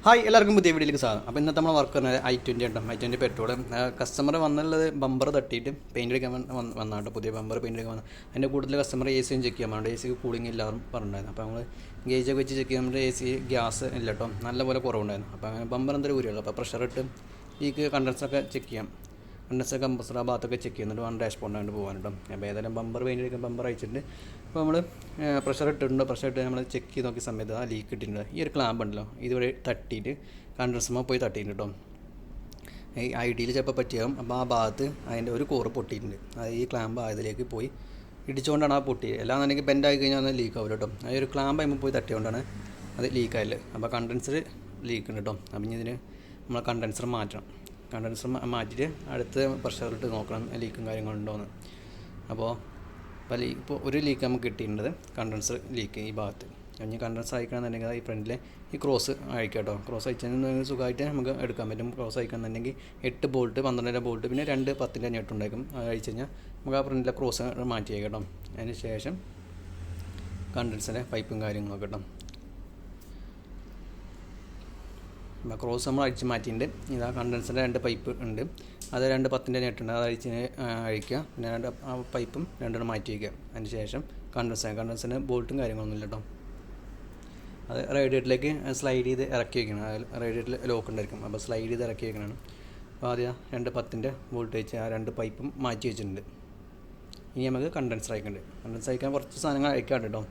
Hi എല്ലാവർക്കും പുതിയ വീഡിയോയിലേക്ക് സ്വാഗതം. അപ്പോൾ ഇന്നത്തെ നമ്മൾ വർക്ക് പറഞ്ഞാൽ i20 ഉണ്ടോ, i20 പെട്രോൾ. കസ്റ്റമർ വന്നുള്ളത് ബമ്പർ തട്ടിയിട്ട് പെയിൻ്റ് അടിക്കാൻ വന്നാട്ടോ, പുതിയ ബമ്പർ പെയിൻ്റ് അടിക്കാൻ വന്നു. അതിൻ്റെ കൂടുതൽ കസ്റ്റമർ എ സിയും ചെക്ക് ചെയ്യാൻ വേണ്ടി, എ സിക്ക് കൂളിംഗ് എല്ലാവരും പറഞ്ഞിട്ടുണ്ടായിരുന്നു. അപ്പോൾ നമ്മൾ ഗേജൊക്കെ വെച്ച് ചെക്ക് ചെയ്യാൻ വേണ്ടി എ സി ഗ്യാസ് ഇല്ല കേട്ടോ, നല്ലപോലെ കുറവുണ്ടായിരുന്നു. അപ്പോൾ അങ്ങനെ ബമ്പർ എന്തൊരു ഊരിയുള്ളൂ. അപ്പോൾ പ്രഷർ ഇട്ട് ഈ കണ്ടൻസറൊക്കെ ചെക്ക് ചെയ്യാം, കണ്ടൻസർ കമ്പസർ ആ ഭാഗത്തൊക്കെ ചെക്ക് ചെയ്യുന്നുണ്ട്, വൺ ഡാഷ് ബോർഡായിട്ട് പോകാൻ കേട്ടോ. അപ്പോൾ ഏതായാലും ബമ്പർ പെയിൻ്റ് അടിക്കാൻ ബമ്പർ അയച്ചിട്ടുണ്ട്. അപ്പോൾ നമ്മൾ പ്രഷർ ഇട്ടിട്ടുണ്ട്, പ്രഷർ ഇട്ട് നമ്മൾ ചെക്ക് ചെയ്ത് നോക്കിയ സമയത്ത് ആ ലീക്ക് ഇട്ടിട്ടുണ്ട്. ഈ ഒരു ക്ലാമ്പ് ഉണ്ടല്ലോ, ഇതുവരെ തട്ടിയിട്ട് കണ്ടൻസർമ പോയി തട്ടിയിട്ടുണ്ട് കേട്ടോ. ഈ ഐഡിയിൽ ചിലപ്പോൾ പറ്റിയാകും. അപ്പോൾ ആ ഭാഗത്ത് അതിൻ്റെ ഒരു കോറ് പൊട്ടിയിട്ടുണ്ട്. അത് ഈ ക്ലാമ്പ് അതിലേക്ക് പോയി ഇടിച്ചുകൊണ്ടാണ് ആ പൊട്ടിയത്. അല്ലാന്നുണ്ടെങ്കിൽ ബെൻഡായി കഴിഞ്ഞാൽ അത് ലീക്ക് ആവില്ല കേട്ടോ. ആ ഒരു ക്ലാമ്പ് അതിൽ പോയി തട്ടിയതുകൊണ്ടാണ് അത് ലീക്കായില്ല. അപ്പോൾ കണ്ടൻസർ ലീക്ക് ഉണ്ട് കേട്ടോ. അപ്പം ഇനി ഇതിന് നമ്മൾ കണ്ടൻസർ മാറ്റണം. കണ്ടൻസർ മാറ്റിയിട്ട് അടുത്ത് പ്രഷർ ഇട്ട് നോക്കണം ലീക്കും കാര്യങ്ങളുണ്ടോയെന്ന്. അപ്പോൾ ഇപ്പോൾ ഒരു ലീക്ക് നമുക്ക് കിട്ടിയിട്ടുണ്ട്, കണ്ടൻസർ ലീക്ക് ഈ ഭാഗത്ത്. ഇനി കണ്ടൻസർ അയക്കണമെന്നുണ്ടെങ്കിൽ ഈ ഫ്രണ്ടിലെ ഈ ക്രോസ് അയക്കാം കേട്ടോ. ക്രോസ് അയച്ചാൽ സുഖമായിട്ട് നമുക്ക് എടുക്കാൻ പറ്റും. ക്രോസ് അയക്കണമെന്നുണ്ടെങ്കിൽ 8 ബോൾട്ട് 12 ബോൾട്ട് പിന്നെ 2 10-ൻ്റെ നെട്ടുണ്ടായിരിക്കും. അത് അയച്ചു കഴിഞ്ഞാൽ നമുക്ക് ആ ഫ്രണ്ടിലെ ക്രോസ് മാറ്റി അയക്കാം കേട്ടോ. അതിന് ശേഷം കണ്ടൻസറിൻ്റെ പൈപ്പും കാര്യങ്ങളൊക്കെ കേട്ടോ. ക്രോസ് നമ്മൾ അടിച്ച് മാറ്റിയിട്ടുണ്ട്. ഇതാ കണ്ടൻസറിൻ്റെ 2 പൈപ്പ് ഉണ്ട്, അത് 2 10-ൻ്റെ നെട്ടുണ്ട്, അത് അഴിക്കുക. പിന്നെ 2 ആ പൈപ്പും 2 മാറ്റി വയ്ക്കുക. അതിന് ശേഷം കണ്ടൻസറിന് ബോൾട്ടും കാര്യങ്ങളൊന്നുമില്ല കേട്ടോ. അത് റേഡിയേറ്ററിലേക്ക് സ്ലൈഡ് ചെയ്ത് ഇറക്കി വയ്ക്കണം. അതിൽ റേഡിയേറ്ററിൽ ലോക്ക് ഉണ്ടായിരിക്കും, അപ്പോൾ സ്ലൈഡ് ചെയ്ത് ഇറക്കി വയ്ക്കണതാണ്. അപ്പോൾ ആദ്യം 2 10-ൻ്റെ ബോൾട്ട് വെച്ച് ആ 2 പൈപ്പും മാറ്റി വെച്ചിട്ടുണ്ട്. ഇനി നമുക്ക് കണ്ടൻസർ അയക്കുന്നുണ്ട്. കണ്ടൻസർ അയക്കാൻ കുറച്ച് സാധനങ്ങൾ അയക്കാണ്ട് കേട്ടോ.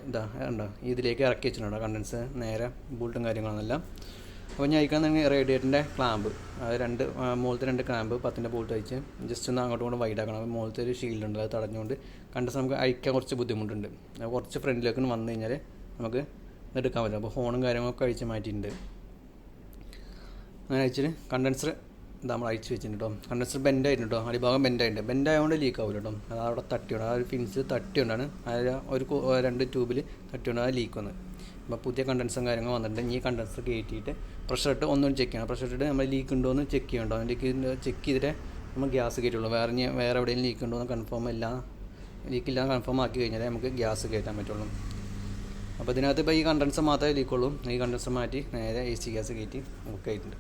ഇതാ ഉണ്ടോ, ഇതിലേക്ക് ഇറക്കി വെച്ചിട്ടുണ്ടോ കണ്ടൻസർ, നേരെ ബോൾട്ടും കാര്യങ്ങളൊന്നുമില്ല. അപ്പോൾ ഞാൻ അയക്കാന്നുണ്ടെങ്കിൽ റേഡിയേറ്ററിൻ്റെ ക്ലാമ്പ്, അത് മുകളിലത്തെ 2 ക്ലാമ്പ് 10-ൻ്റെ ബോൾട്ട് അയച്ച് ജസ്റ്റ് ഒന്ന് അങ്ങോട്ടും ഇങ്ങോട്ടും വൈഡാക്കണം. മുകളിലത്തെ ഒരു ഷീൽഡ് ഉണ്ട്, അത് തടഞ്ഞുകൊണ്ട് കണ്ടൻസർ നമുക്ക് അയക്കാൻ കുറച്ച് ബുദ്ധിമുട്ടുണ്ട്. കുറച്ച് ഫ്രണ്ടിലേക്ക് വന്നു കഴിഞ്ഞാൽ നമുക്ക് എടുക്കാൻ പറ്റും. അപ്പോൾ ഫോണും കാര്യങ്ങളൊക്കെ അഴിച്ച് മാറ്റിയിട്ടുണ്ട്. അങ്ങനെ അയച്ചിട്ട് കണ്ടൻസർ നമ്മൾ അയച്ച് വെച്ചിട്ടുണ്ട് കേട്ടോ. കണ്ടൻസർ ബെൻഡായിട്ടുണ്ട് കേട്ടോ, അടിഭാഗം ബെൻഡായതുകൊണ്ട് ലീക്ക് ആവില്ല കേട്ടോ. അത് അവിടെ തട്ടിയുണ്ട്, ആ ഒരു ഫിൻസ് തട്ടിയുകൊണ്ടാണ്, അതിൽ ഒരു 2 ട്യൂബിൽ തട്ടിയുകൊണ്ട് അത് ലീക്ക് വന്നത്. അപ്പോൾ പുതിയ കണ്ടൻസറും കാര്യങ്ങൾ വന്നിട്ടുണ്ട്. ഈ കണ്ടൻസർ കയറ്റിയിട്ട് പ്രഷർ ഇട്ട് ഒന്നും ചെക്ക് ചെയ്യണം. പ്രഷർ ഇട്ട് നമ്മൾ ലീക്ക് ഉണ്ടോ എന്ന് ചെക്ക് ചെയ്യണ്ടോ, അതിലേക്ക് ചെക്ക് ചെയ്തിട്ട് നമ്മൾ ഗ്യാസ് കയറ്റുള്ളൂ. വേറെ എവിടെയെങ്കിലും ലീക്ക് ഉണ്ടോ എന്ന് കൺഫേം ലീക്കില്ല കൺഫേം ആക്കി കഴിഞ്ഞാൽ നമുക്ക് ഗ്യാസ് കയറ്റാൻ പറ്റുള്ളൂ. അപ്പോൾ ഇതിനകത്ത് ഇപ്പോൾ ഈ കണ്ടൻസർ മാത്രമേ ലീക്കുള്ളൂ. ഈ കണ്ടൻസർ മാറ്റി നേരെ AC ഗ്യാസ് കയറ്റി ബുക്ക് ആയിട്ടുണ്ട്.